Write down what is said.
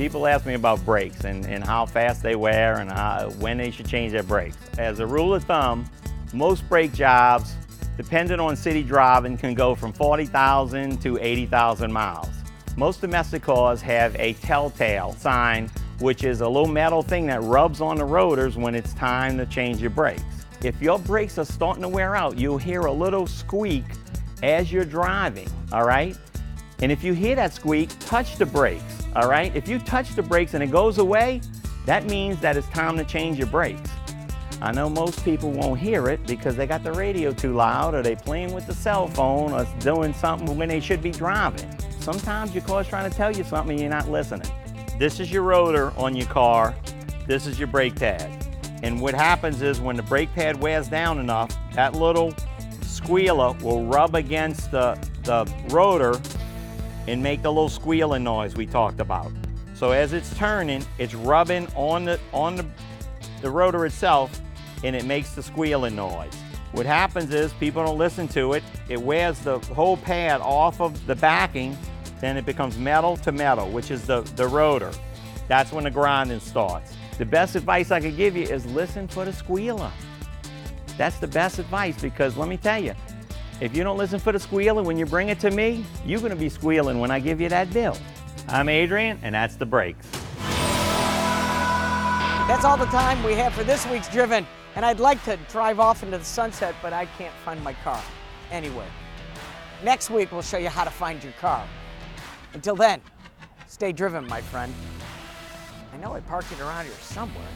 People ask me about brakes and how fast they wear and when they should change their brakes. As a rule of thumb, most brake jobs, depending on city driving, can go from 40,000 to 80,000 miles. Most domestic cars have a telltale sign, which is a little metal thing that rubs on the rotors when it's time to change your brakes. If your brakes are starting to wear out, you'll hear a little squeak as you're driving, all right? And if you hear that squeak, touch the brakes, all right? If you touch the brakes and it goes away, that means that it's time to change your brakes. I know most people won't hear it because they got the radio too loud, or they playing with the cell phone, or doing something when they should be driving. Sometimes your car's trying to tell you something and you're not listening. This is your rotor on your car. This is your brake pad. And what happens is when the brake pad wears down enough, that little squealer will rub against the rotor and make the little squealing noise we talked about. So as it's turning, it's rubbing on the rotor itself, and it makes the squealing noise. What happens is people don't listen to it. It wears the whole pad off of the backing, then it becomes metal to metal, which is the rotor. That's when the grinding starts. The best advice I could give you is listen for the squealer. That's the best advice, because let me tell you, if you don't listen for the squealer when you bring it to me, you're gonna be squealing when I give you that bill. I'm Adrian, and that's the brakes. That's all the time we have for this week's Driven, and I'd like to drive off into the sunset, but I can't find my car. Anyway, next week we'll show you how to find your car. Until then, stay driven, my friend. I know I parked it around here somewhere.